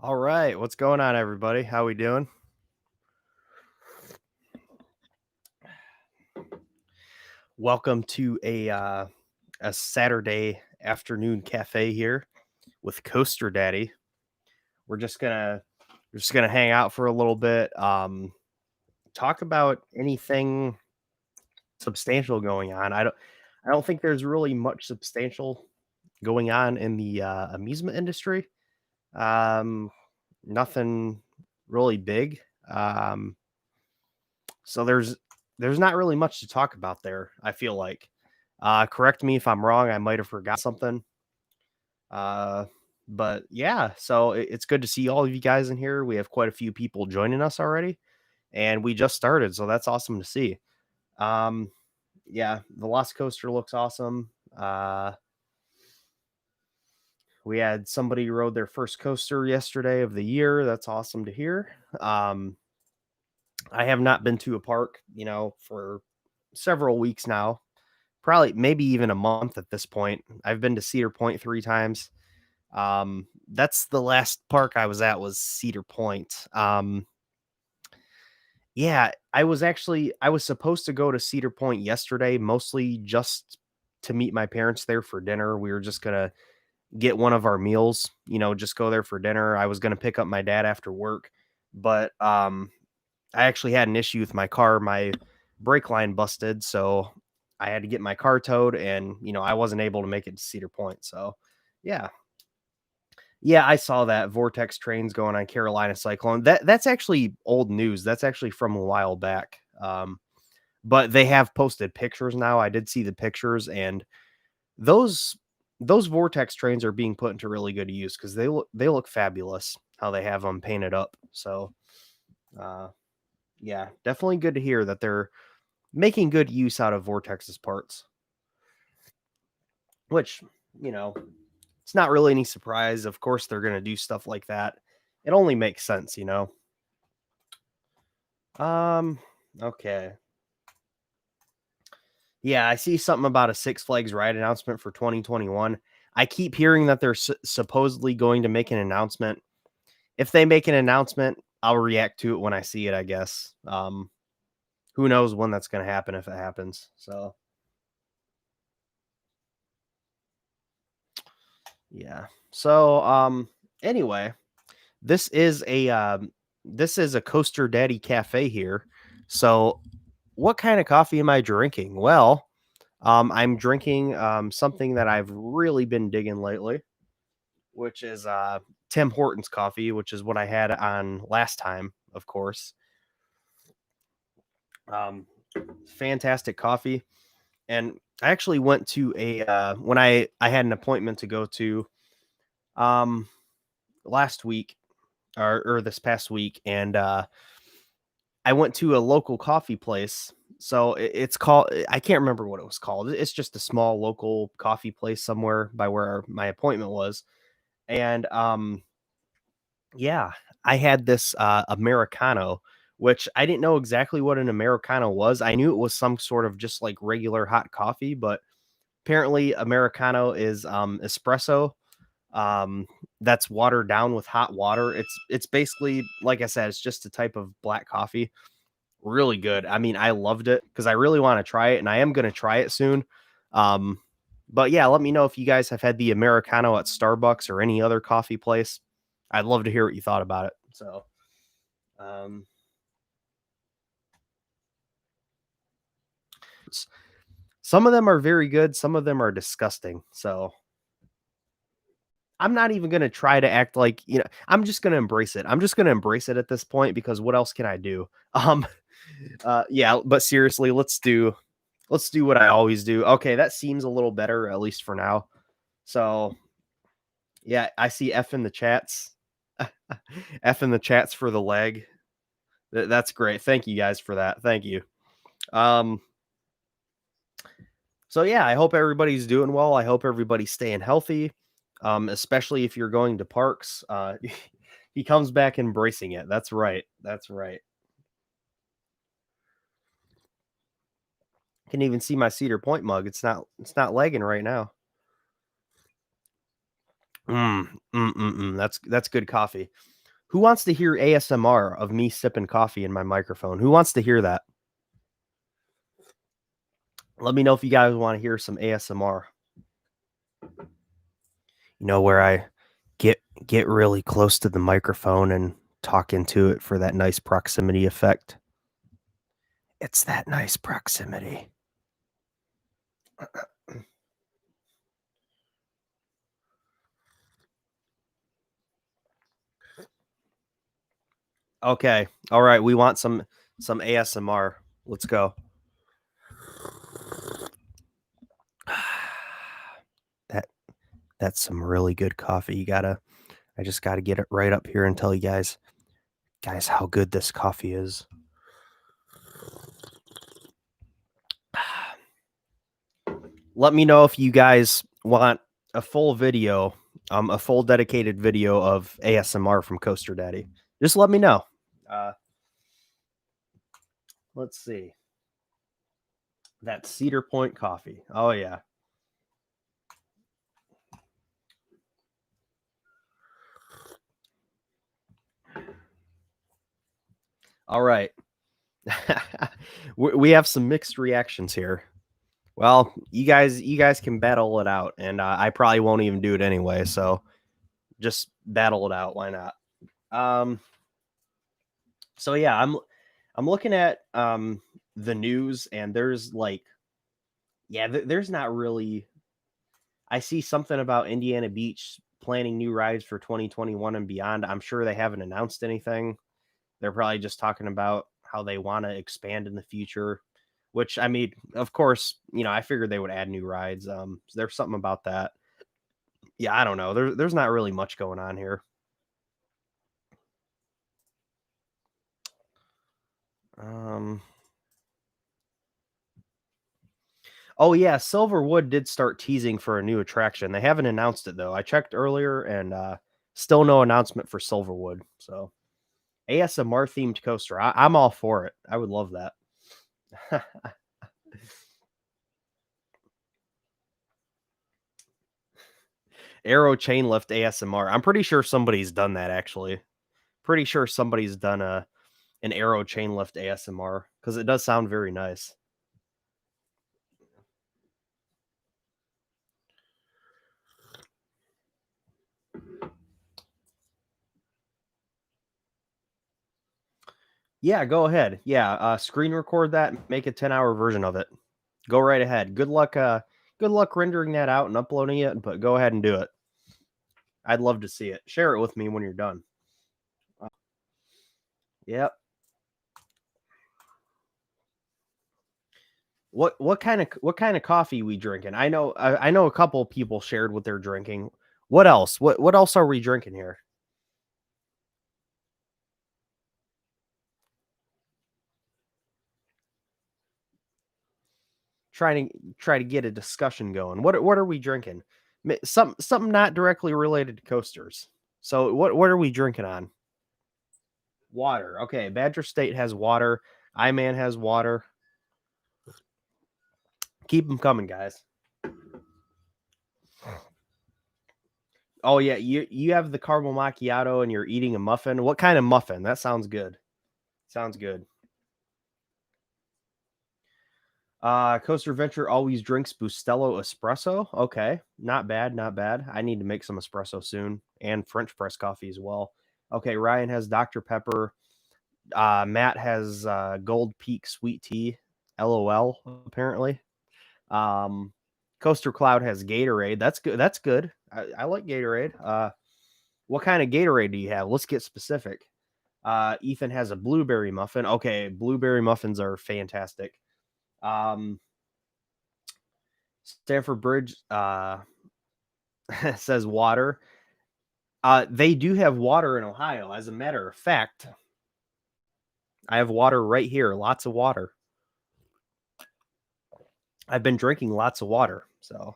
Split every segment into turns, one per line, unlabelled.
All right, what's going on, everybody? How we doing? Welcome to a Saturday afternoon cafe here with Coaster Daddy. We're just gonna hang out for a little bit, talk about anything substantial going on. I don't think there's really much substantial going on in the amusement industry. Um, Nothing really big. Um, So there's not really much to talk about there, I feel like. Correct me if I'm wrong, I might have forgot something. Uh, but yeah, so it's good to see all of you guys in here. We have quite a few people joining us already, and we just started, so that's awesome to see. Um, yeah, the Lost Coaster looks awesome. We had somebody rode their first coaster yesterday of the year. That's awesome to hear. I have not been to a park, for several weeks now. Probably maybe even a month at this point. I've been to Cedar Point 3 times. That's the last park I was at was Cedar Point. Yeah, I was supposed to go to Cedar Point yesterday, mostly just to meet my parents there for dinner. We were just gonna get one of our meals, just go there for dinner. I was gonna pick up my dad after work, but I actually had an issue with my car. My brake line busted, so I had to get my car towed, and I wasn't able to make it to Cedar Point. So, yeah, yeah, I saw that Vortex trains going on Carolina Cyclone. That's actually old news. That's actually from a while back. But they have posted pictures now. I did see the pictures, and those those Vortex trains are being put into really good use because they look fabulous how they have them painted up. So, uh, yeah, definitely good to hear that they're making good use out of Vortex's parts, which, you know, it's not really any surprise. Of course, they're going to do stuff like that. It only makes sense. Um, okay. Yeah, I see something about a Six Flags ride announcement for 2021. I keep hearing that they're supposedly going to make an announcement. If they make an announcement, I'll react to it when I see it, I guess. Who knows when that's going to happen if it happens. So, yeah. So, anyway, This is a Coaster Daddy cafe here. So, what kind of coffee am I drinking? Well, I'm drinking something that I've really been digging lately, which is Tim Hortons coffee, which is what I had on last time, of course. Um, Fantastic coffee, and I actually went to a when I had an appointment to go to um last week or this past week, and I went to a local coffee place. So it's called I can't remember what it was called. It's just a small local coffee place somewhere by where my appointment was. And yeah, I had this Americano, which I didn't know exactly what an Americano was. I knew it was some sort of just like regular hot coffee, but apparently Americano is espresso that's watered down with hot water. It's basically like I said, it's just a type of black coffee. Really good. I mean, I loved it because I really want to try it, and I am going to try it soon. Um, but yeah, let me know if you guys have had the Americano at Starbucks or any other coffee place. I'd love to hear what you thought about it. So, um, s- some of them are very good, some of them are disgusting. So, I'm not even going to try to act like, I'm just going to embrace it. I'm just going to embrace it at this point because what else can I do? Um, yeah, but seriously, let's do what I always do. Okay, that seems a little better, at least for now. So yeah, I see F in the chats. F in the chats for the leg. That's great. Thank you guys for that. Thank you. Um, so yeah, I hope everybody's doing well. I hope everybody's staying healthy. Especially if you're going to parks. He comes back embracing it. That's right. That's right. Can even see my Cedar Point mug. It's not lagging right now. That's good coffee. Who wants to hear ASMR of me sipping coffee in my microphone? Who wants to hear that? Let me know if you guys want to hear some ASMR. Where I get really close to the microphone and talk into it for that nice proximity effect. It's that nice proximity. Okay. All right, we want some ASMR. Let's go. That that's some really good coffee. I just gotta get it right up here and tell you guys how good this coffee is. Let me know if you guys want a full video, a full dedicated video of ASMR from Coaster Daddy. Just let me know. Uh, let's see. That Cedar Point coffee. Oh yeah. All right. We have some mixed reactions here. Well, you guys can battle it out, and I probably won't even do it anyway. So just battle it out. Why not? Um. So yeah, I'm looking at the news, and there's like, yeah, there's not really. I see something about Indiana Beach planning new rides for 2021 and beyond. I'm sure they haven't announced anything. They're probably just talking about how they want to expand in the future, which I mean, of course, I figured they would add new rides. There's something about that. Yeah, I don't know. There's not really much going on here. Um, oh yeah, Silverwood did start teasing for a new attraction. They haven't announced it though. I checked earlier, and still no announcement for Silverwood. So ASMR themed coaster. I'm all for it. I would love that. Arrow chain lift ASMR. I'm pretty sure somebody's done that actually. Pretty sure somebody's done an arrow chain lift ASMR because it does sound very nice. Yeah, go ahead. Yeah, screen record that, make a 10-hour version of it. Go right ahead. Good luck rendering that out and uploading it, but go ahead and do it. I'd love to see it. Share it with me when you're done. Yep. What kind of coffee we drinking? I know a couple people shared what they're drinking. What else? What else are we drinking here? Try to get a discussion going. What are we drinking? Something not directly related to coasters. So what are we drinking on? Water. Okay, Badger State has water. Iman has water. Keep them coming, guys. Oh yeah, you have the caramel macchiato and you're eating a muffin. What kind of muffin? That sounds good. Sounds good. Coaster Venture always drinks Bustelo espresso. Okay, not bad, not bad. I need to make some espresso soon and French press coffee as well. Okay, Ryan has Dr. Pepper. Matt has Gold Peak sweet tea. LOL. Apparently. Um, Coaster Cloud has Gatorade. That's good. That's good. I like Gatorade. What kind of Gatorade do you have? Let's get specific. Ethan has a blueberry muffin. Okay, blueberry muffins are fantastic. Um, Stanford Bridge says water. They do have water in Ohio. As a matter of fact, I have water right here. Lots of water. I've been drinking lots of water. So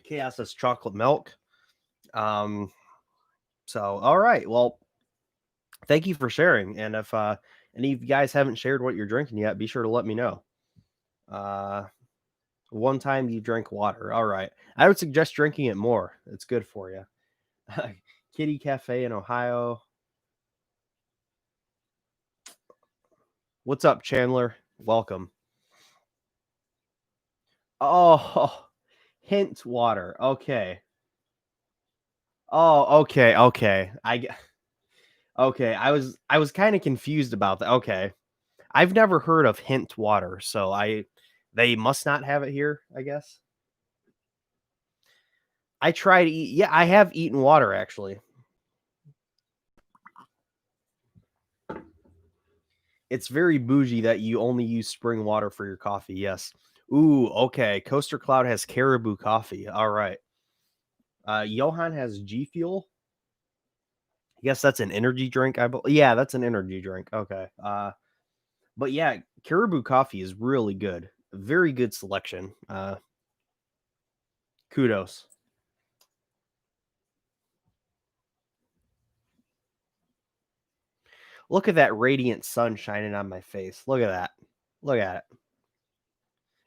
Chaos has chocolate milk. Um, so all right. Well, thank you for sharing. And if any of you guys haven't shared what you're drinking yet, be sure to let me know. Uh, one time you drink water. All right. I would suggest drinking it more. It's good for you. Kitty Cafe in Ohio. What's up, Chandler? Welcome. Oh, hint water. Okay. Oh, okay, okay. Okay. I was kind of confused about that. Okay. I've never heard of hint water, so they must not have it here, I guess. I try to eat. Yeah, I have eaten water actually. It's very bougie that you only use spring water for your coffee. Yes. Ooh, okay. Coaster Cloud has caribou coffee. All right. Johan has G Fuel. I guess that's an energy drink. Yeah, that's an energy drink. Okay. But yeah, caribou coffee is really good. Very good selection. Kudos. Look at that radiant sun shining on my face. Look at that. Look at it.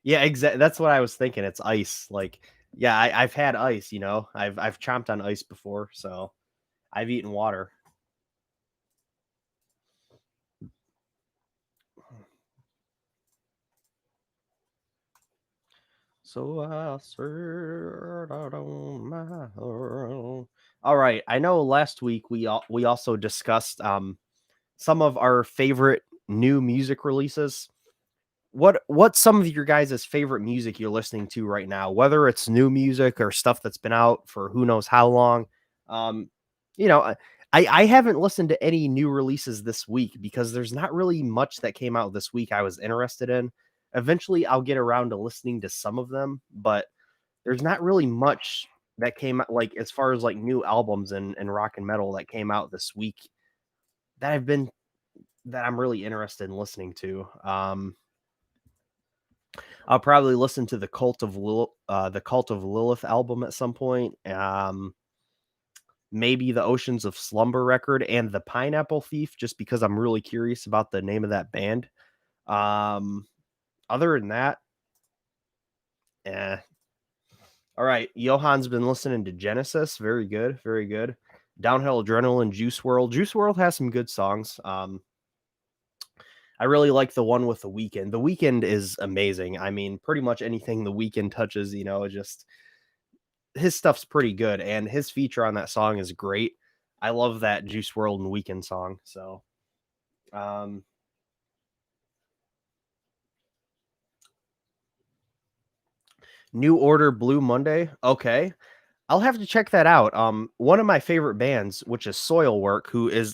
Yeah, exactly. That's what I was thinking. It's ice. Like, yeah, I've had ice. I've chomped on ice before, so I've eaten water. So I swear out on my own. All right. I know last week we also discussed some of our favorite new music releases. What's some of your guys' favorite music you're listening to right now, whether it's new music or stuff that's been out for who knows how long? Um, you know, I haven't listened to any new releases this week because there's not really much that came out this week I was interested in. Eventually, I'll get around to listening to some of them, but there's not really much that came out like as far as like new albums and rock and metal that came out this week that I've been that I'm really interested in listening to. I'll probably listen to the Cult of Lilith album at some point. Maybe the Oceans of Slumber record and the Pineapple Thief, just because I'm really curious about the name of that band. Um, Other than that, eh. All right, Johan's been listening to Genesis. Very good, very good. Downhill Adrenaline, Juice World. Juice World has some good songs. I really like the one with the weekend. The weekend is amazing. I mean, pretty much anything the weekend touches, just his stuff's pretty good, and his feature on that song is great. I love that Juice World and Weekend song. So, um, New Order Blue Monday. Okay, I'll have to check that out. One of my favorite bands, which is Soilwork, who is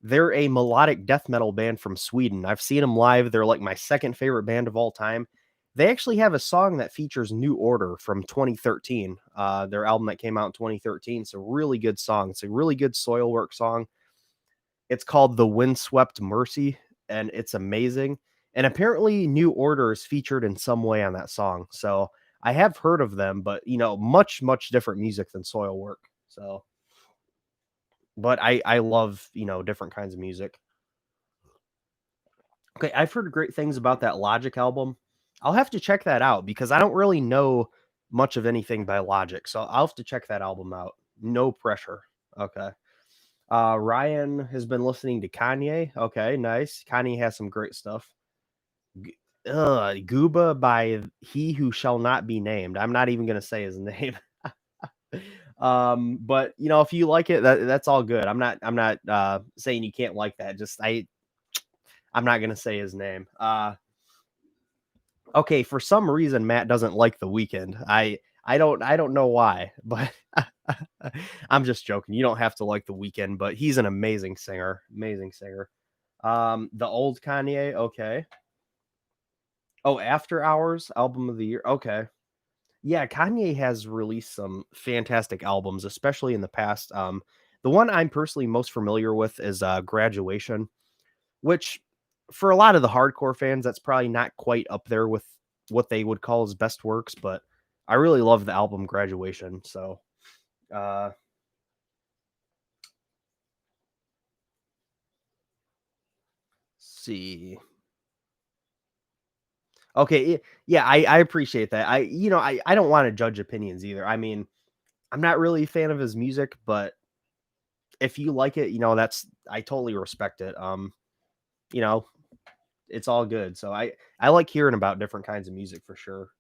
they're a melodic death metal band from Sweden. I've seen them live. They're like my second favorite band of all time. They actually have a song that features New Order from 2013. Their album that came out in 2013. It's a really good song. It's a really good Soilwork song. It's called The Windswept Mercy, and it's amazing. And apparently, New Order is featured in some way on that song. So I have heard of them, but much much different music than Soilwork. So, but I love different kinds of music. Okay, I've heard great things about that Logic album. I'll have to check that out because I don't really know much of anything by Logic, so I'll have to check that album out. No pressure. Okay. Ryan has been listening to Kanye. Okay, nice. Kanye has some great stuff. Gooba by He Who Shall Not Be Named. I'm not even gonna say his name. But if you like it, that's all good. I'm not saying you can't like that. Just I'm not gonna say his name. Okay, for some reason Matt doesn't like The Weekend. I don't know why, but I'm just joking. You don't have to like The Weekend, but he's an amazing singer. Amazing singer. The old Kanye, okay. Oh, After Hours, album of the year. Okay. Yeah, Kanye has released some fantastic albums, especially in the past. The one I'm personally most familiar with is Graduation, which for a lot of the hardcore fans, that's probably not quite up there with what they would call his best works, but I really love the album Graduation. So, uh, see. Okay, yeah, I appreciate that. I don't want to judge opinions either. I mean, I'm not really a fan of his music, but if you like it, that's I totally respect it. You know, it's all good. So I like hearing about different kinds of music for sure.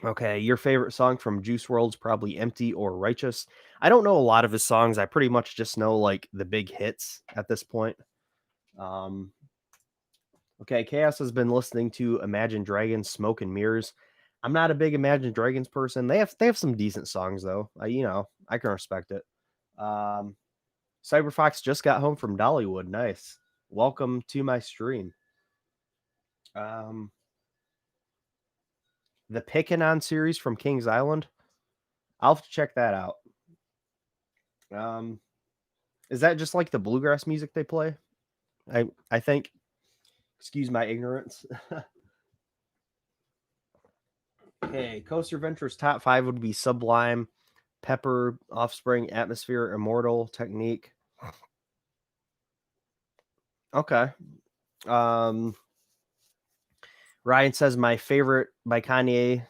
Okay, your favorite song from Juice WRLD's probably "Empty" or "Righteous." I don't know a lot of his songs. I pretty much just know like the big hits at this point. Um, okay, Chaos has been listening to Imagine Dragons, "Smoke and Mirrors." I'm not a big Imagine Dragons person. They have some decent songs though. I can respect it. Um, Cyberfox just got home from Dollywood. Nice. Welcome to my stream. Um, the Pickin' On series from Kings Island. I'll have to check that out. Um, is that just like the bluegrass music they play? I think. Excuse my ignorance. Okay, Coaster Ventures top five would be Sublime, Pepper, Offspring, Atmosphere, Immortal, Technique. Okay. Um, Ryan says my favorite by Kanye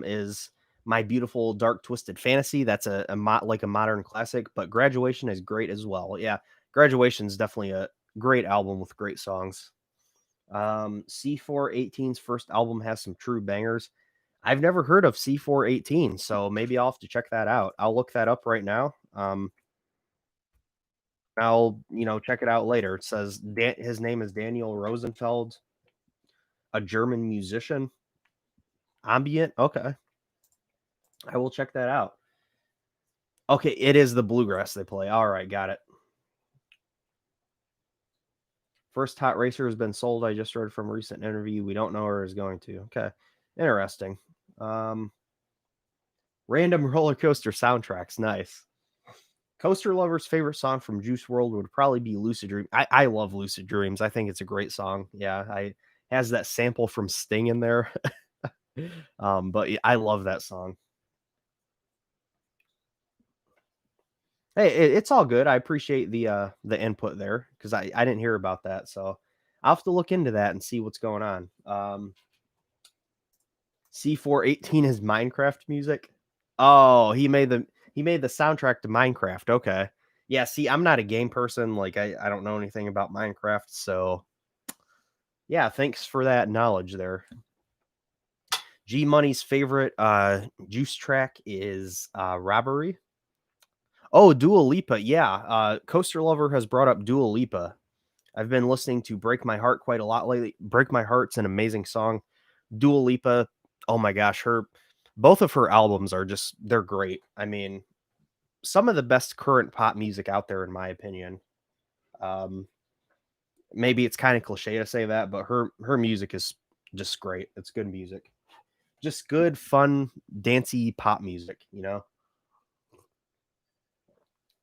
is My Beautiful Dark Twisted Fantasy. That's like a modern classic, but Graduation is great as well. Yeah, Graduation is definitely a great album with great songs. C418's first album has some true bangers. I've never heard of C418, so maybe I'll have to check that out. I'll look that up right now. I'll check it out later. It says his name is Daniel Rosenfeld, a German musician. Ambient. Okay, I will check that out. Okay, it is the bluegrass they play. All right, got it. First hot racer has been sold. I just heard from a recent interview. We don't know where it's going to. Okay, interesting. Um, Random roller coaster soundtracks. Nice. Coaster Lover's favorite song from Juice WRLD would probably be Lucid Dream. I love Lucid Dreams. I think it's a great song. Yeah, I has that sample from Sting in there. But yeah, I love that song. Hey, it's all good. I appreciate the input there because I didn't hear about that. So I'll have to look into that and see what's going on. C418 is Minecraft music. Oh, he made the soundtrack to Minecraft. Okay. Yeah, see, I'm not a game person. Like I don't know anything about Minecraft, so yeah, thanks for that knowledge there. G Money's favorite juice track is Robbery. Oh, Dua Lipa. Yeah. Coaster Lover has brought up Dua Lipa. I've been listening to Break My Heart quite a lot lately. Break My Heart's an amazing song. Dua Lipa, oh my gosh, her both of her albums are just they're great. I mean, some of the best current pop music out there in my opinion. Um maybe it's kind of cliche to say that, but her music is just great. It's good music. Just good, fun, dancey pop music.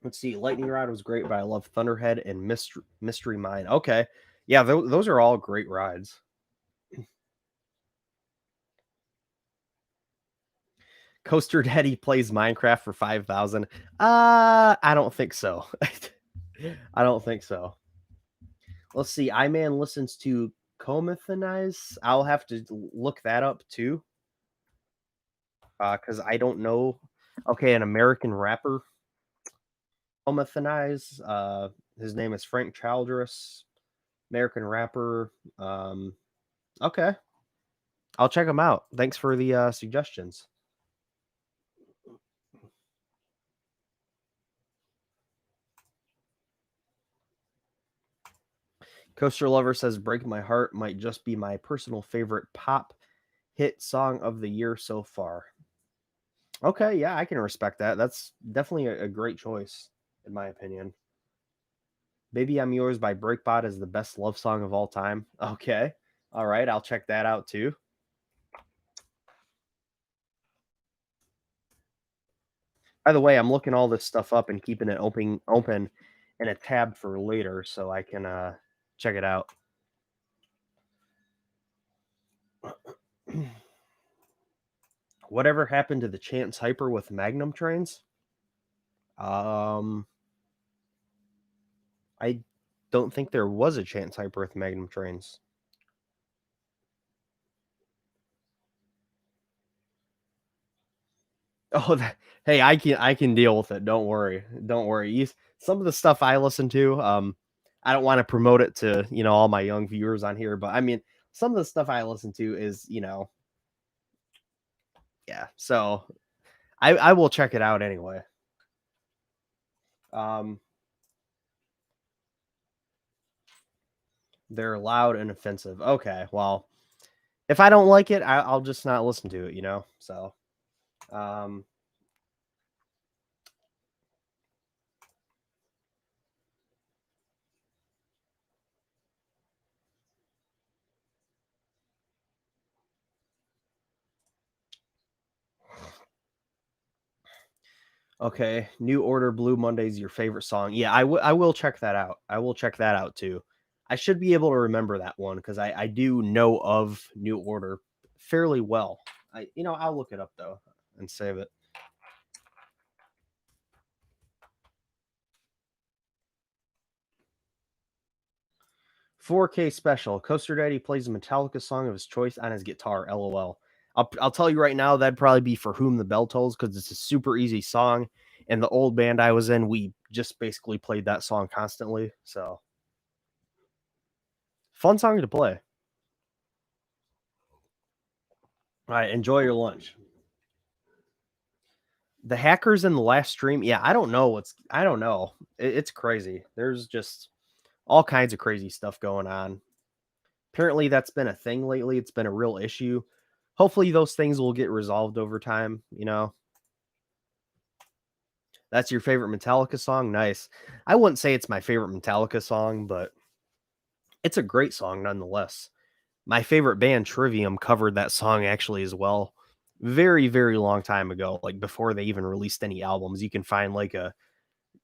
Let's see. Lightning Rod was great, but I love Thunderhead and Mystery Mine. Okay. Yeah, those are all great rides. Coaster Daddy plays Minecraft for 5,000. I don't think so. I don't think so. Let's see. iMan listens to Comethanize. I'll have to look that up too. Because I don't know. Okay, an American rapper. Comethanize. His name is Frank Childress. American rapper. Okay. I'll check him out. Thanks for the suggestions. Coaster Lover says Break My Heart might just be my personal favorite pop hit song of the year so far. Okay, yeah, I can respect that. That's definitely a great choice, in my opinion. Baby I'm Yours by Breakbot is the best love song of all time. Okay. All right, I'll check that out too. By the way, I'm looking all this stuff up and keeping it open in a tab for later so I can check it out. Whatever happened to the Chance Hyper with Magnum trains? Um I don't think there was a Chance Hyper with Magnum trains. Oh, hey, I can deal with it. Don't worry. Don't worry. Some of the stuff I listen to, I don't want to promote it to, all my young viewers on here, but I mean, some of the stuff I listen to is, yeah. So I will check it out anyway. Um, they're loud and offensive. Okay, well, if I don't like it, I'll just not listen to it. So, um, okay. New Order Blue Monday's your favorite song. Yeah, I will check that out. I will check that out too. I should be able to remember that one because I do know of New Order fairly well. I'll look it up though and save it. 4K special. Coaster Daddy plays a Metallica song of his choice on his guitar. LOL. I'll tell you right now, that'd probably be For Whom the Bell Tolls because it's a super easy song. And the old band I was in, we just basically played that song constantly. So fun song to play. All right, enjoy your lunch. The hackers in the last stream, yeah, I don't know. It's crazy. There's just all kinds of crazy stuff going on. Apparently, that's been a thing lately. It's been a real issue. Hopefully, those things will get resolved over time. That's your favorite Metallica song? Nice. I wouldn't say it's my favorite Metallica song, but it's a great song nonetheless. My favorite band, Trivium, covered that song actually as well. Very, very long time ago, like before they even released any albums. You can find like a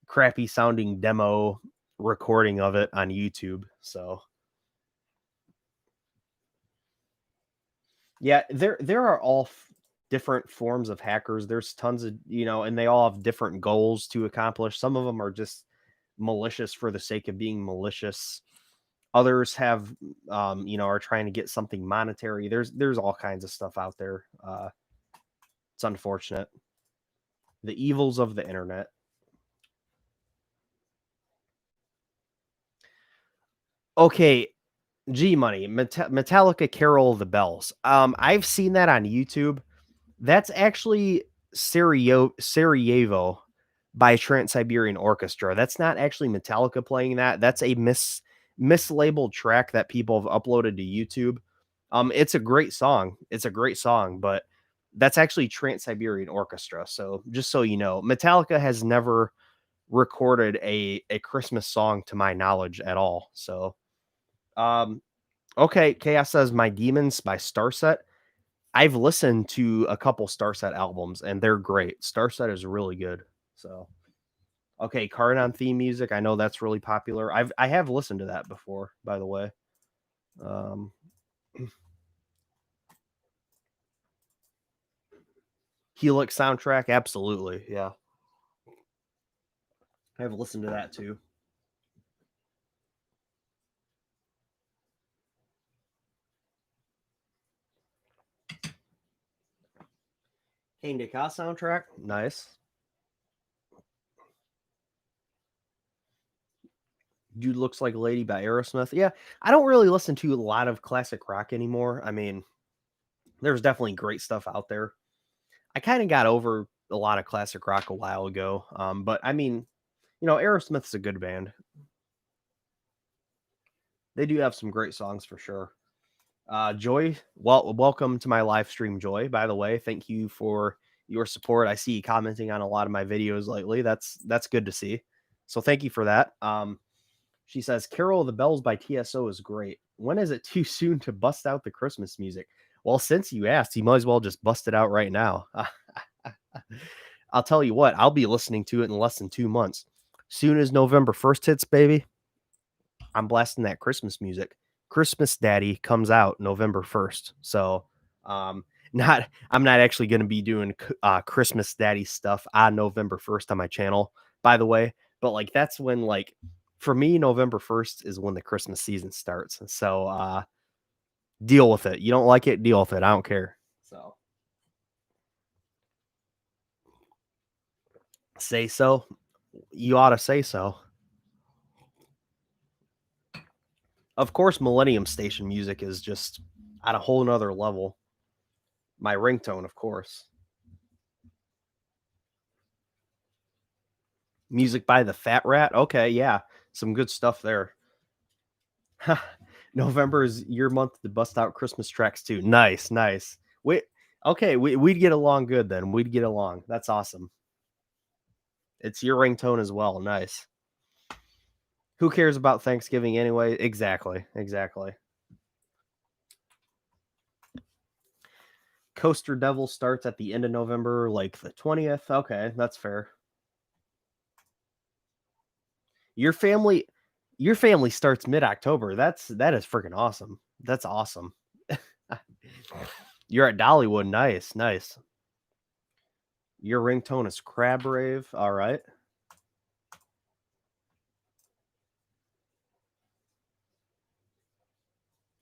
crappy sounding demo recording of it on YouTube. So yeah, there are all different forms of hackers. There's tons of, and they all have different goals to accomplish. Some of them are just malicious for the sake of being malicious. Others are trying to get something monetary. There's all kinds of stuff out there. It's unfortunate. The evils of the internet. Okay, G Money, Metallica Carol of the Bells. I've seen that on YouTube. That's actually Sarajevo by Trans-Siberian Orchestra. That's not actually Metallica playing that. That's a mislabeled track that people have uploaded to YouTube. It's a great song. It's a great song, but that's actually Trans-Siberian Orchestra. So just so you know, Metallica has never recorded a Christmas song to my knowledge at all. So um okay, Chaos says My Demons by Starset. I've listened to a couple Starset albums and they're great. Starset is really good. So, okay, Cardon theme music. I know that's really popular. I have listened to that before, by the way. Um, Helix soundtrack, absolutely. Yeah, I've listened to that too. Kane Ka soundtrack, nice. Dude looks like a lady by Aerosmith. Yeah, I don't really listen to a lot of classic rock anymore. I mean, there's definitely great stuff out there. I kind of got over a lot of classic rock a while ago. But I mean, Aerosmith's a good band. They do have some great songs for sure. Joy, well, welcome to my live stream, Joy. By the way, thank you for your support. I see you commenting on a lot of my videos lately. That's good to see. So thank you for that. She says Carol of the Bells by TSO is great. When is it too soon to bust out the Christmas music? Well, since you asked, you might as well just bust it out right now. I'll tell you what, I'll be listening to it in less than 2 months. Soon as November 1st hits, baby, I'm blasting that Christmas music. Christmas Daddy comes out November 1st. So, not I'm not actually going to be doing Christmas Daddy stuff on November 1st on my channel, by the way, but like that's when like for me November 1st is when the Christmas season starts. So, deal with it. You don't like it, deal with it. I don't care. So, Say so. You ought to say so. Of course, Millennium Station music is just at a whole nother level. My ringtone, of course. Music by the Fat Rat. Okay, yeah, some good stuff there. November is your month to bust out Christmas tracks too. Nice, nice. Wait, okay, we'd get along good then. We'd get along. That's awesome. It's your ringtone as well. Nice. Who cares about Thanksgiving anyway? Exactly, exactly. Coaster Devil starts at the end of November, like the 20th. Okay, that's fair. Your family your family starts mid-October. That is freaking awesome. That's awesome. You're at Dollywood. Nice, nice. Your ringtone is Crab Rave. All right.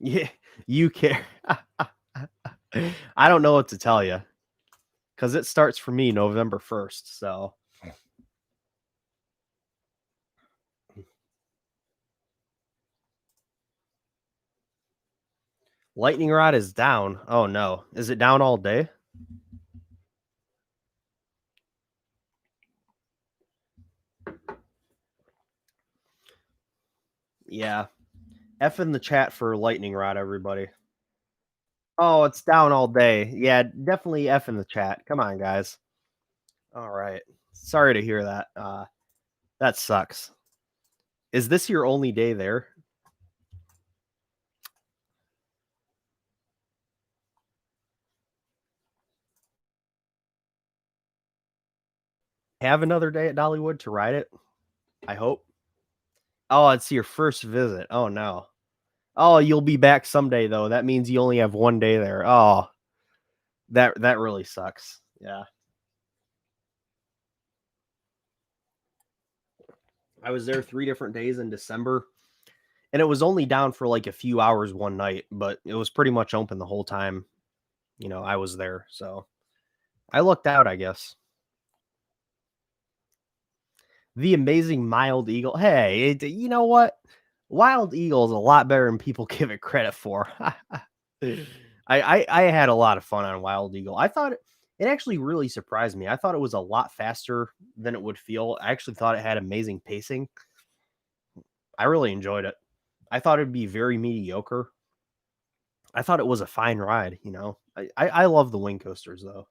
Yeah, you care. I don't know what to tell you because it starts for me November 1st. So lightning rod is down. Oh no. Is it down all day? Yeah. F in the chat for lightning rod, everybody. Oh, it's down all day. Yeah, definitely F in the chat. Come on, guys. All right. Sorry to hear that. That sucks. Is this your only day there? Have another day at Dollywood to ride it? I hope. Oh, it's your first visit. Oh no. Oh, you'll be back someday though. That means you only have one day there. Oh, that really sucks. Yeah. I was there 3 different days in December, and it was only down for like a few hours one night, but it was pretty much open the whole time, I was there. So, I lucked out, I guess. The Amazing Mild Eagle. Hey, you know what? Wild Eagle is a lot better than people give it credit for. I had a lot of fun on Wild Eagle. I thought it actually really surprised me. I thought it was a lot faster than it would feel. I actually thought it had amazing pacing. I really enjoyed it. I thought it'd be very mediocre. I thought it was a fine ride. I love the wing coasters though.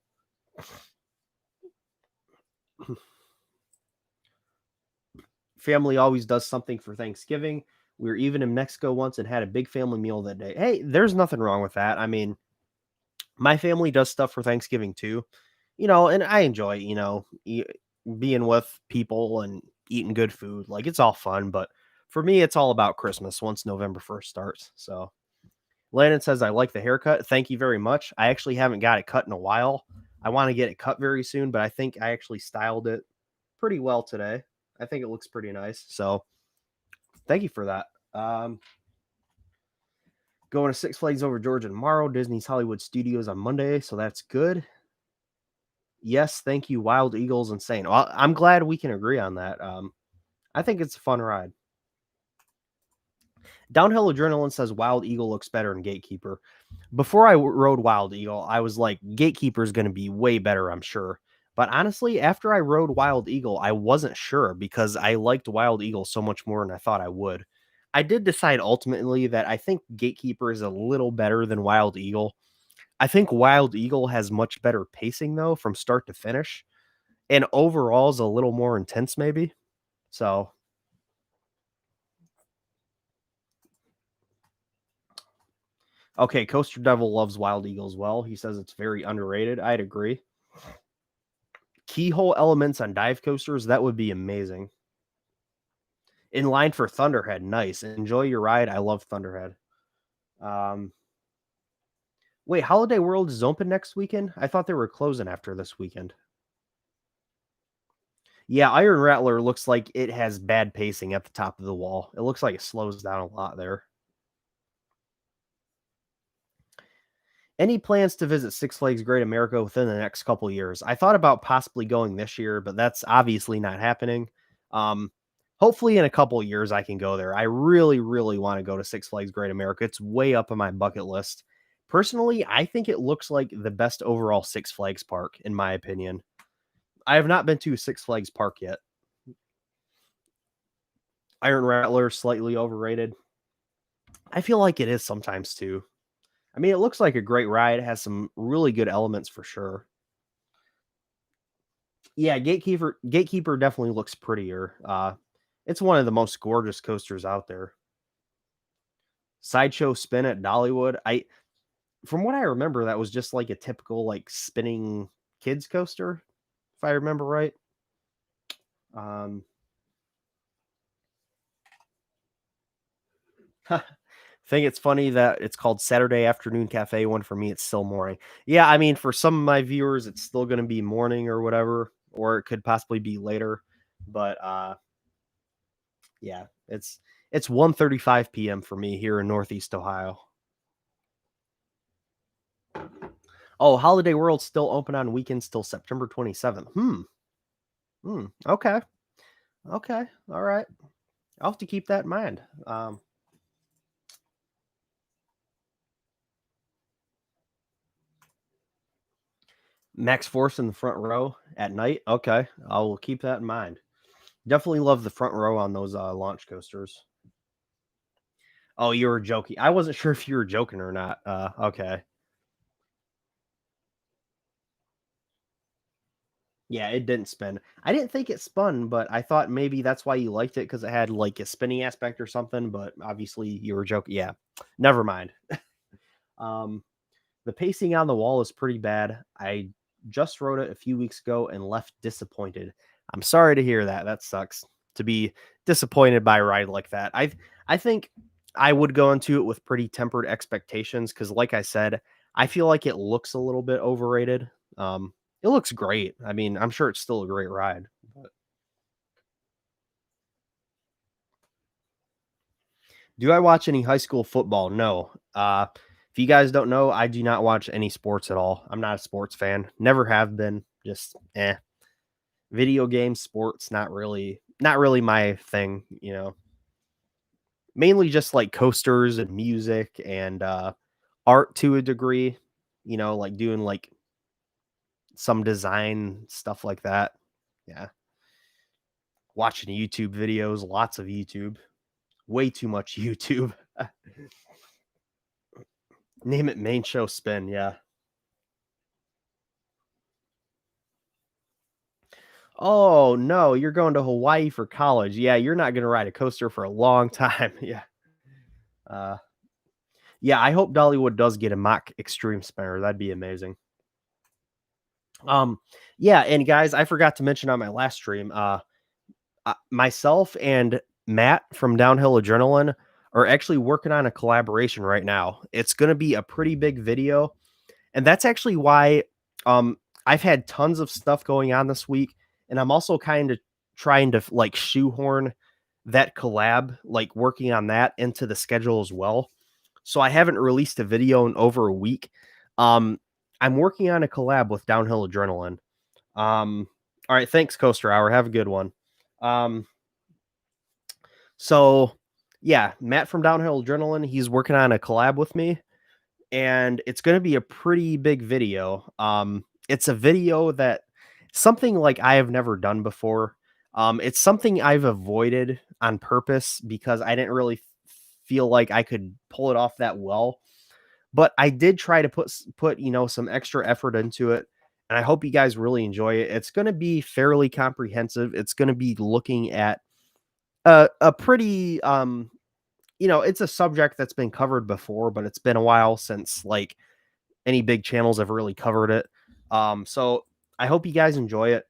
Family always does something for Thanksgiving. We were even in Mexico once and had a big family meal that day. Hey, there's nothing wrong with that. I mean, my family does stuff for Thanksgiving too, and I enjoy, being with people and eating good food. Like it's all fun, but for me, it's all about Christmas once November 1st starts. So Landon says, I like the haircut. Thank you very much. I actually haven't got it cut in a while. I want to get it cut very soon, but I think I actually styled it pretty well today. I think it looks pretty nice. So thank you for that. Going to Six Flags Over Georgia tomorrow. Disney's Hollywood Studios on Monday, so that's good. Yes, thank you, Wild Eagles Insane. Well, I'm glad we can agree on that. I think it's a fun ride. Downhill Adrenaline says Wild Eagle looks better than Gatekeeper. Before I rode Wild Eagle, I was like, Gatekeeper is going to be way better, I'm sure. But honestly, after I rode Wild Eagle, I wasn't sure because I liked Wild Eagle so much more than I thought I would. I did decide ultimately that I think Gatekeeper is a little better than Wild Eagle. I think Wild Eagle has much better pacing though from start to finish, and overall is a little more intense maybe. So, okay, Coaster Devil loves Wild Eagle as well. He says it's very underrated. I'd agree. Keyhole elements on dive coasters, that would be amazing. In line for Thunderhead, nice. Enjoy your ride. I love Thunderhead. Um, wait, Holiday World is open next weekend? I thought they were closing after this weekend. Yeah, Iron Rattler looks like it has bad pacing at the top of the wall. It looks like it slows down a lot there. Any plans to visit Six Flags Great America within the next couple years? I thought about possibly going this year, but that's obviously not happening. Um, Hopefully in a couple years I can go there. I really, really want to go to Six Flags Great America. It's way up on my bucket list. Personally, I think it looks like the best overall Six Flags park, in my opinion. I have not been to Six Flags Park yet. Iron Rattler slightly overrated. I feel like it is sometimes too. I mean, it looks like a great ride. It has some really good elements for sure. Yeah, Gatekeeper definitely looks prettier. It's one of the most gorgeous coasters out there. Sideshow Spin at Dollywood. From what I remember, that was just like a typical like spinning kids coaster, if I remember right. Um, think it's funny that it's called Saturday Afternoon Cafe. One for me, it's still morning. Yeah, I mean, for some of my viewers, it's still going to be morning or whatever, or it could possibly be later. But yeah, it's 1:35 p.m. for me here in Northeast Ohio. Oh, Holiday World's still open on weekends till September 27th. Okay. Okay. All right. I'll have to keep that in mind. Max Force in the front row at night. Okay. I will keep that in mind. Definitely love the front row on those launch coasters. Oh, you were joking. I wasn't sure if you were joking or not. Okay. Yeah, it didn't spin. I didn't think it spun, but I thought maybe that's why you liked it because it had like a spinny aspect or something. But obviously, you were joking. Yeah, never mind. Um, the pacing on the wall is pretty bad. I just wrote it a few weeks ago and left disappointed. I'm sorry to hear that. That sucks to be disappointed by a ride like that. I think I would go into it with pretty tempered expectations because, like I said, I feel like it looks a little bit overrated. It looks great. I mean, I'm sure it's still a great ride. But do I watch any high school football? No. If you guys don't know, I do not watch any sports at all. I'm not a sports fan. Never have been. Just video games, sports, not really my thing, Mainly just like coasters and music and art to a degree, like doing like some design stuff like that. Yeah. Watching YouTube videos, lots of YouTube. Way too much YouTube. Name it main show spin, yeah. Oh, no, you're going to Hawaii for college. Yeah, you're not gonna ride a coaster for a long time. Yeah. Uh, yeah, I hope Dollywood does get a mock extreme spinner. That'd be amazing. Um, yeah, and guys, I forgot to mention on my last stream, myself and Matt from Downhill Adrenaline are actually working on a collaboration right now. It's gonna be a pretty big video. And that's actually why I've had tons of stuff going on this week, and I'm also kind of trying to like shoehorn that collab, like working on that into the schedule as well. So I haven't released a video in over a week. Um, I'm working on a collab with Downhill Adrenaline. All right, thanks, Coaster Hour. Have a good one. Um, so yeah, Matt from Downhill Adrenaline, he's working on a collab with me and it's going to be a pretty big video. It's a video that something like I have never done before. It's something I've avoided on purpose because I didn't really feel like I could pull it off that well. But I did try to put some extra effort into it, and I hope you guys really enjoy it. It's going to be fairly comprehensive. It's going to be looking at a pretty it's a subject that's been covered before, but it's been a while since like any big channels have really covered it. So I hope you guys enjoy it.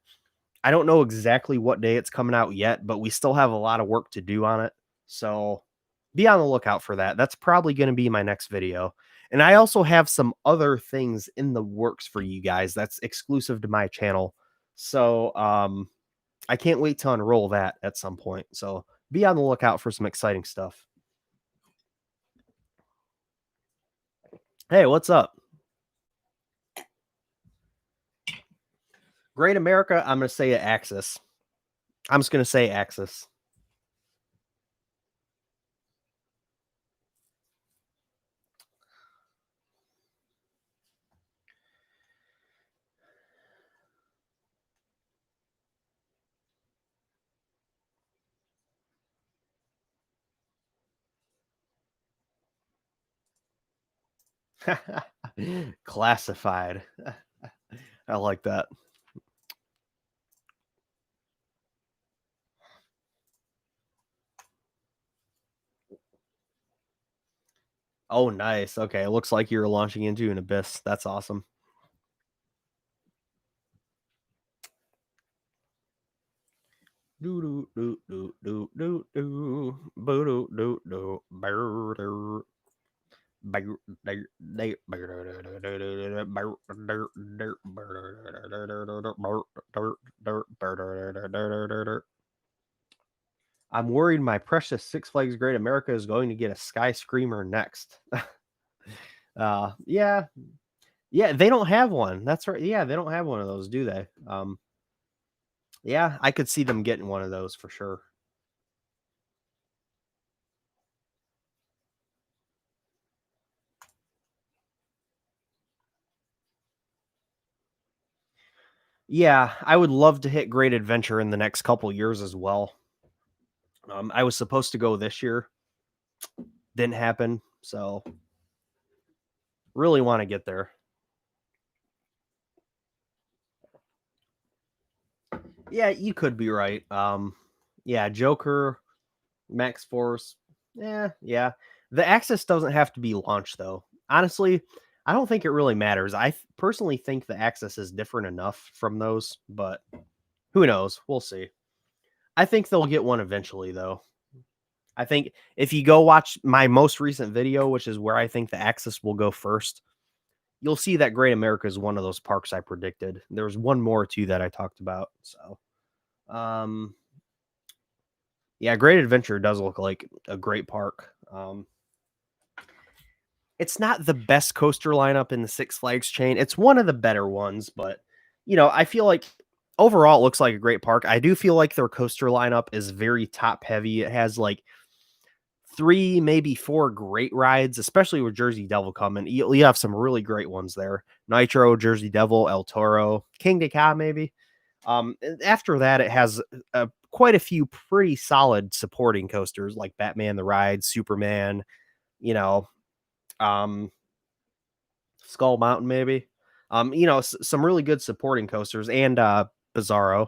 I don't know exactly what day it's coming out yet, but we still have a lot of work to do on it. So be on the lookout for that. That's probably going to be my next video. And I also have some other things in the works for you guys that's exclusive to my channel. So I can't wait to unroll that at some point. So be on the lookout for some exciting stuff. Hey, what's up? Great America, I'm gonna say Axis. I'm just gonna say Axis. Classified. I like that. Oh, nice. Okay, it looks like you're launching into an abyss. That's awesome. Do do do do do do do. Boo do do do. Brr, brr, brr, brr, brr, brr, brr, brr. I'm worried my precious Six Flags Great America is going to get a Sky Screamer next. Yeah, yeah, they don't have one. That's right. Yeah, they don't have one of those, do they? Yeah, I could see them getting one of those for sure. Yeah, I would love to hit Great Adventure in the next couple years as well. I was supposed to go this year, didn't happen, so really want to get there. Yeah, you could be right. Yeah, Joker, Max Force. Yeah. The Axis doesn't have to be launched though. Honestly, I don't think it really matters. Personally think the Axis is different enough from those, but who knows? We'll see. I think they'll get one eventually though. I think if you go watch my most recent video, which is where I think the Axis will go first, you'll see that Great America is one of those parks I predicted. There was one more too that I talked about. So, um, yeah, Great Adventure does look like a great park. It's not the best coaster lineup in the Six Flags chain. It's one of the better ones, but I feel like overall it looks like a great park. I do feel like their coaster lineup is very top heavy. It has like 3, maybe 4 great rides, especially with Jersey Devil coming. You have some really great ones there. Nitro, Jersey Devil, El Toro, King de Ka, maybe. And after that, it has quite a few pretty solid supporting coasters like Batman the Ride, Superman, you know, um, Skull Mountain, maybe. Some really good supporting coasters and Bizarro.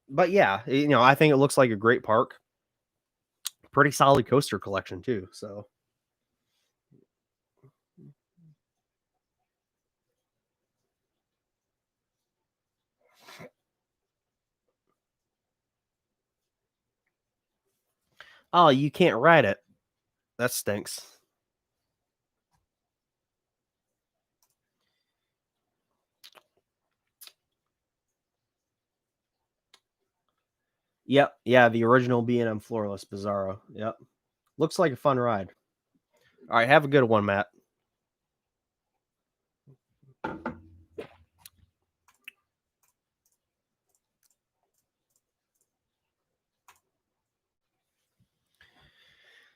But yeah, I think it looks like a great park. Pretty solid coaster collection too. So, oh, you can't ride it. That stinks. Yep. Yeah, the original B&M Floorless Bizarro. Yep. Looks like a fun ride. All right, have a good one, Matt.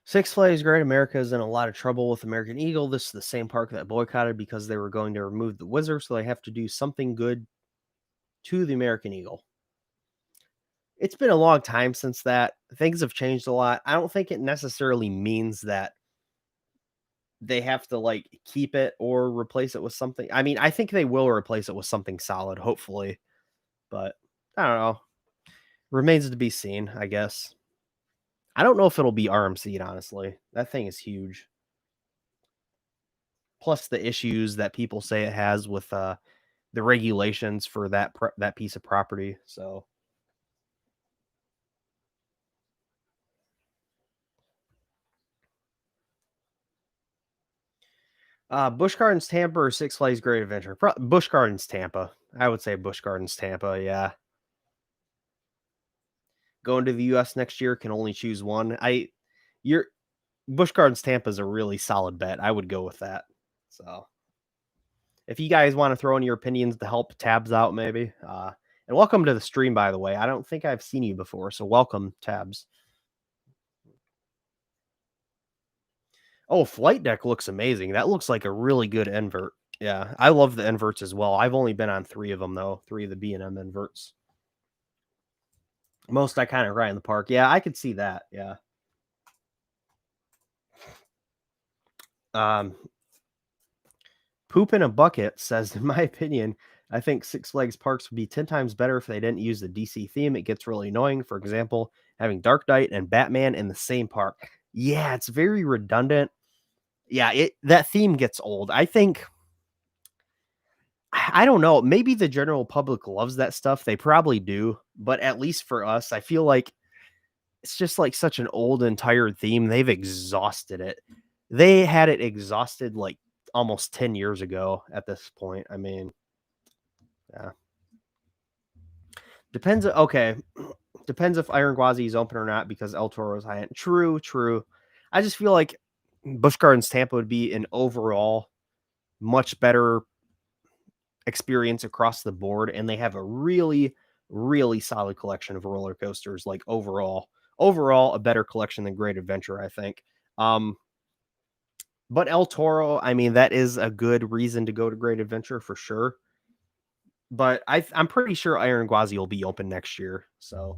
Six Flags Great America is in a lot of trouble with American Eagle. This is the same park that boycotted because they were going to remove the Wizard, so they have to do something good to the American Eagle. It's been a long time since that. Things have changed a lot. I don't think it necessarily means that they have to like keep it or replace it with something. I mean, I think they will replace it with something solid, hopefully. But I don't know. Remains to be seen, I guess. I don't know if it'll be RMC, honestly. That thing is huge. Plus the issues that people say it has with the regulations for that piece of property. So, Busch Gardens Tampa or Six Flags Great Adventure? Busch Gardens Tampa. I would say Busch Gardens Tampa. Yeah, going to the U.S. next year can only choose one. Your Busch Gardens Tampa is a really solid bet. I would go with that. So if you guys want to throw in your opinions to help Tabs out, maybe. And welcome to the stream, by the way. I don't think I've seen you before, so welcome, Tabs. Oh, Flight Deck looks amazing. That looks like a really good invert. Yeah, I love the inverts as well. I've only been on 3 of them though, 3 of the B&M inverts. Most I kind of ride in the park. Yeah, I could see that. Yeah. Um, Poop in a Bucket says, in my opinion, I think Six Flags parks would be 10 times better if they didn't use the DC theme. It gets really annoying. For example, having Dark Knight and Batman in the same park. Yeah, it's very redundant. Yeah, that theme gets old. I think I don't know, maybe the general public loves that stuff. They probably do, but at least for us, I feel like it's just like such an old and tired theme. They've exhausted it. They had it exhausted like almost 10 years ago at this point. I mean, yeah. Depends. Okay. Depends if Iron Gwazi is open or not because El Toro's high end. True, true. I just feel like Busch Gardens Tampa would be an overall much better experience across the board. And they have a really, really solid collection of roller coasters, like overall a better collection than Great Adventure, I think. Um, but El Toro, I mean, that is a good reason to go to Great Adventure for sure. But I'm pretty sure Iron Gwazi will be open next year. So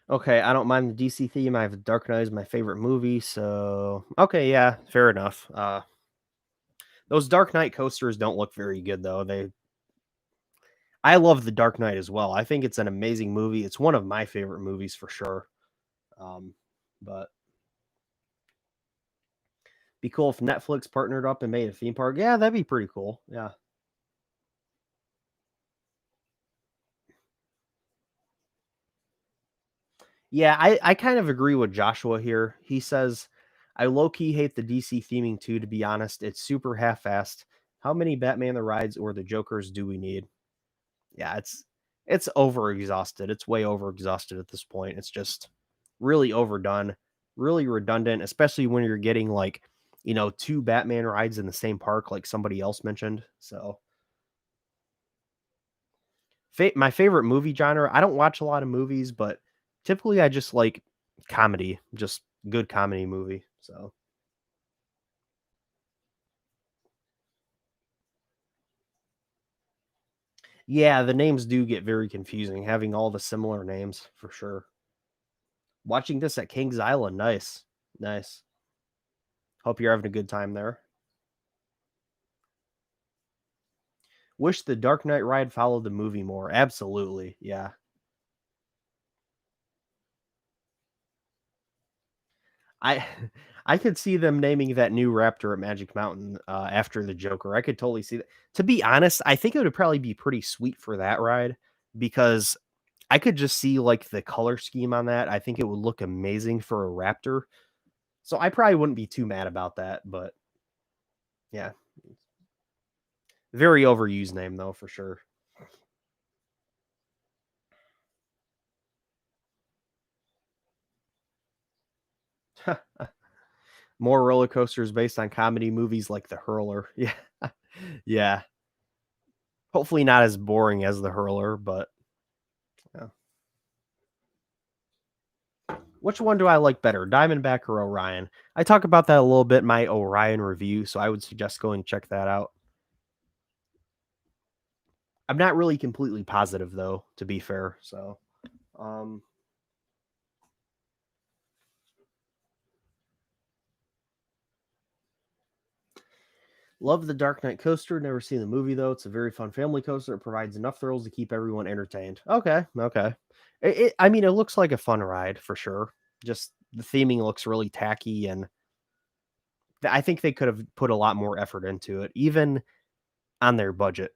okay, I don't mind the DC theme. I have Dark Knight as my favorite movie, so okay, yeah, fair enough. Those Dark Knight coasters don't look very good though. I love the Dark Knight as well. I think it's an amazing movie. It's one of my favorite movies for sure. Um, but be cool if Netflix partnered up and made a theme park. Yeah, that'd be pretty cool. Yeah. Yeah, I kind of agree with Joshua here. He says, I low key hate the DC theming too, to be honest. It's super half assed. How many Batman the rides or the Jokers do we need? Yeah, it's over exhausted. It's way over exhausted at this point. It's just really overdone, really redundant, especially when you're getting like, 2 Batman rides in the same park, like somebody else mentioned. So my favorite movie genre, I don't watch a lot of movies, but typically I just like comedy, just good comedy movie. So yeah, the names do get very confusing, having all the similar names for sure. Watching this at Kings Island, nice. Nice. Hope you're having a good time there. Wish the Dark Knight ride followed the movie more. Absolutely. Yeah. I I could see them naming that new Raptor at Magic Mountain after the Joker. I could totally see that. To be honest, I think it would probably be pretty sweet for that ride because I could just see like the color scheme on that. I think it would look amazing for a Raptor. So I probably wouldn't be too mad about that, but yeah. Very overused name though for sure. More roller coasters based on comedy movies like The Hurler. Yeah. Yeah. Hopefully not as boring as The Hurler, but yeah. Which one do I like better, Diamondback or Orion? I talk about that a little bit in my Orion review, so I would suggest going check that out. I'm not really completely positive though, to be fair. So, um, love the Dark Knight coaster. Never seen the movie though. It's a very fun family coaster. It provides enough thrills to keep everyone entertained. Okay, okay. I mean, it looks like a fun ride for sure. Just the theming looks really tacky, and I think they could have put a lot more effort into it, even on their budget.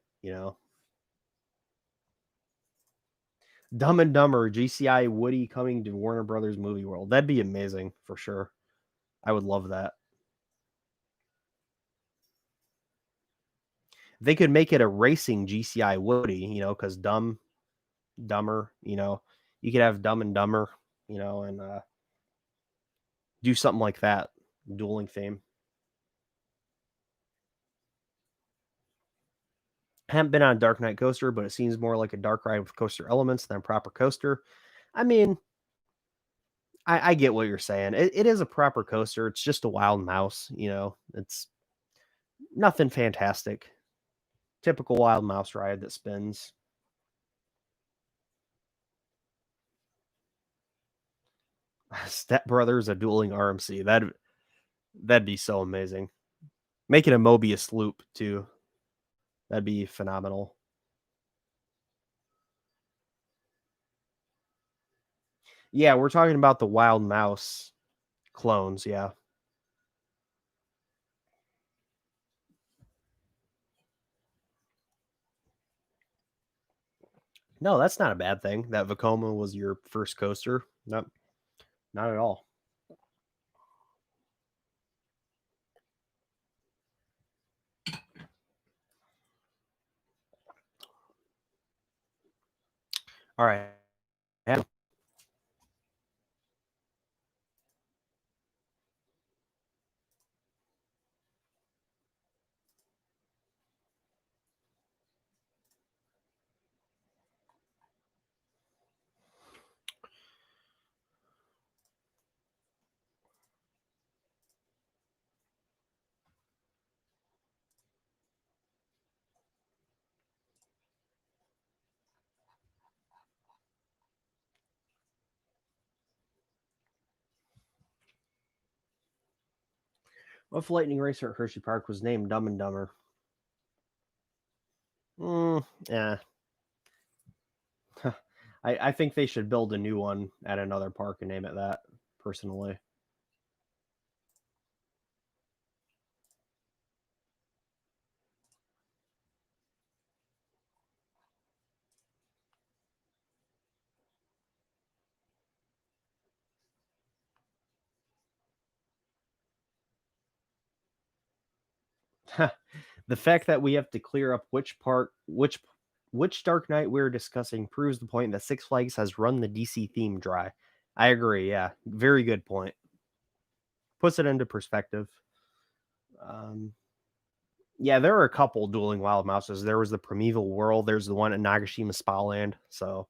Dumb and Dumber, GCI Woody coming to Warner Brothers Movie World. That'd be amazing for sure. I would love that. They could make it a racing GCI Woody, because dumber, you could have Dumb and Dumber, and do something like that, dueling theme. Haven't been on a Dark Knight coaster, but it seems more like a dark ride with coaster elements than a proper coaster. I mean, I get what you're saying. It is a proper coaster. It's just a wild mouse, It's nothing fantastic. Typical wild mouse ride that spins. Step Brothers, a dueling RMC. That'd be so amazing. Make it a Mobius loop too. That'd be phenomenal. Yeah, we're talking about the wild mouse clones. Yeah. No, that's not a bad thing. That Vekoma was your first coaster. Nope, not at all. All right. Yeah. What if Lightning Racer at Hershey Park was named Dumb and Dumber? Yeah. I think they should build a new one at another park and name it that, personally. The fact that we have to clear up which Dark Knight we're discussing proves the point that Six Flags has run the DC theme dry. I agree. Yeah, very good point. Puts it into perspective. Um, yeah, there are a couple dueling wild mouses. There was the Primeval World. There's the one at Nagashima Spa Land. So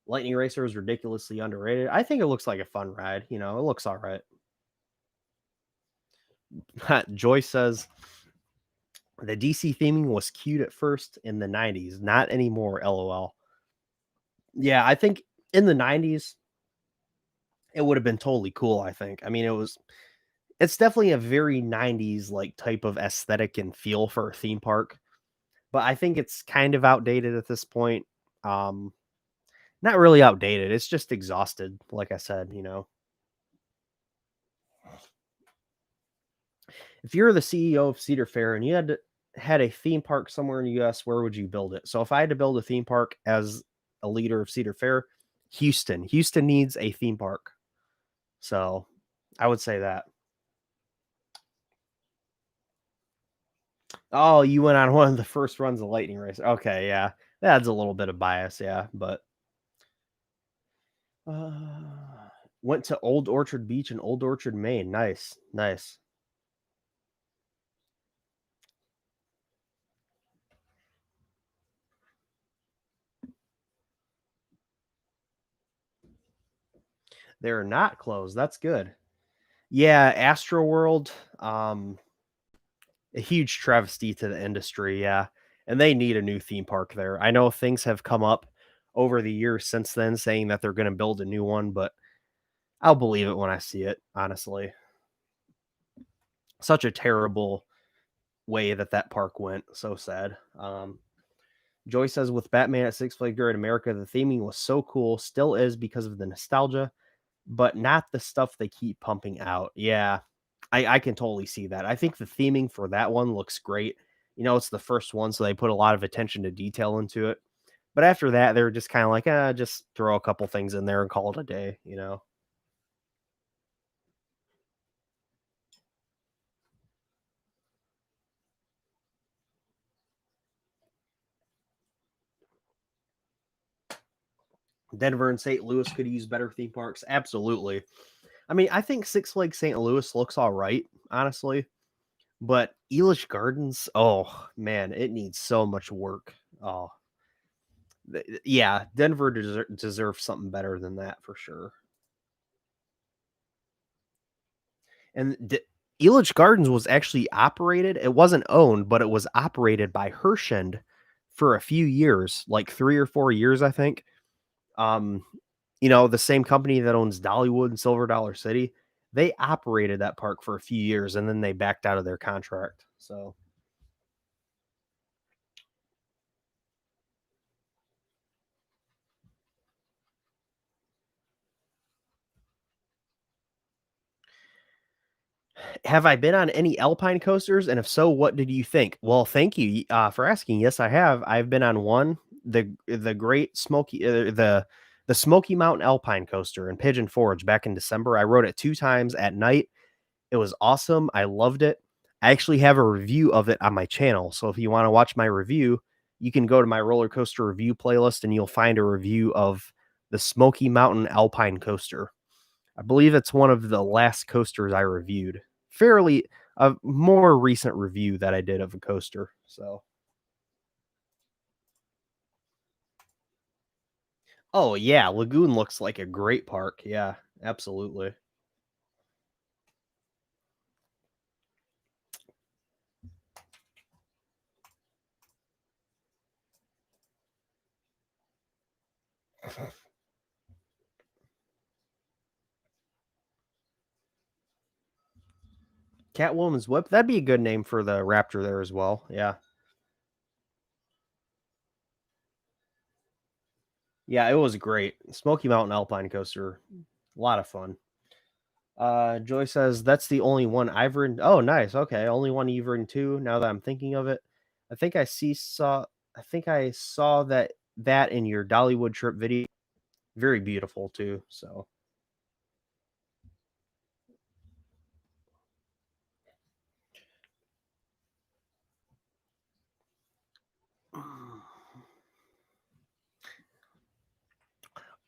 Lightning Racer is ridiculously underrated. I think it looks like a fun ride. It looks all right. Joyce says the DC theming was cute at first in the 90s, not anymore. LOL. Yeah, I think in the 90s it would have been totally cool, I think. I mean, it's definitely a very 90s like type of aesthetic and feel for a theme park, but I think it's kind of outdated at this point. Um Not really outdated. It's just exhausted, like I said. If you're the CEO of Cedar Fair and you had a theme park somewhere in the US, where would you build it? So if I had to build a theme park as a leader of Cedar Fair, Houston. Houston needs a theme park. So I would say that. Oh, you went on one of the first runs of Lightning Race. Okay, yeah. That adds a little bit of bias, yeah. But went to Old Orchard Beach in Old Orchard, Maine. Nice. Nice. They're not closed. That's good. Yeah, Astroworld, a huge travesty to the industry, yeah, and they need a new theme park there. I know things have come up over the years since then saying that they're gonna build a new one, but I'll believe it when I see it, honestly. Such a terrible way that park went, so sad. Joy says, "With Batman at Six Flags Great America, the theming was so cool, still is because of the nostalgia, but not the stuff they keep pumping out." Yeah, I can totally see that. I think the theming for that one looks great. It's the first one, so they put a lot of attention to detail into it. But after that, they're just kind of like, just throw a couple things in there and call it a day. Denver and St. Louis could use better theme parks. Absolutely. I mean, I think Six Flags St. Louis looks all right, honestly. But Elish Gardens, oh man, it needs so much work. Oh, yeah, Denver deserves something better than that for sure. And Elitch Gardens was actually operated. It wasn't owned, but it was operated by Herschend for a few years, like 3 or 4 years, I think. Um, the same company that owns Dollywood and Silver Dollar City, they operated that park for a few years and then they backed out of their contract. So have I been on any alpine coasters? And if so, what did you think? Well, thank you for asking. Yes, I have. I've been on one, the Great Smoky, the Smoky Mountain Alpine Coaster in Pigeon Forge back in December. I rode it 2 times at night. It was awesome. I loved it. I actually have a review of it on my channel. So if you want to watch my review, you can go to my roller coaster review playlist and you'll find a review of the Smoky Mountain Alpine Coaster. I believe it's one of the last coasters I reviewed. Fairly a more recent review that I did of a coaster. So, oh yeah, Lagoon looks like a great park. Yeah, absolutely. Catwoman's Whip. That'd be a good name for the raptor there as well. Yeah. Yeah, it was great. Smoky Mountain Alpine Coaster. A lot of fun. Joy says that's the only one I've ridden. Oh, nice. Okay, only one you've ridden too. Now that I'm thinking of it, I think I saw that in your Dollywood trip video. Very beautiful too. So,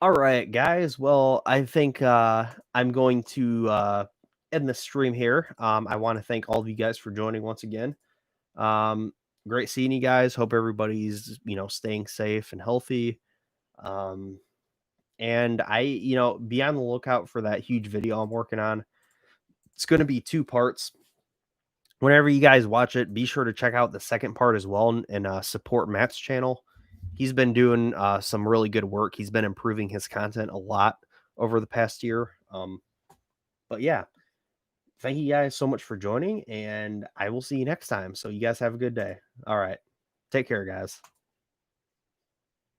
all right, guys. Well, I think I'm going to end the stream here. I want to thank all of you guys for joining once again. Um, Great seeing you guys. Hope everybody's staying safe and healthy. Um, and be on the lookout for that huge video I'm working on. It's going to be 2 parts. Whenever you guys watch it, be sure to check out the second part as well and support Matt's channel. He's been doing some really good work. He's been improving his content a lot over the past year. But yeah, thank you guys so much for joining, and I will see you next time. So you guys have a good day. All right. Take care, guys.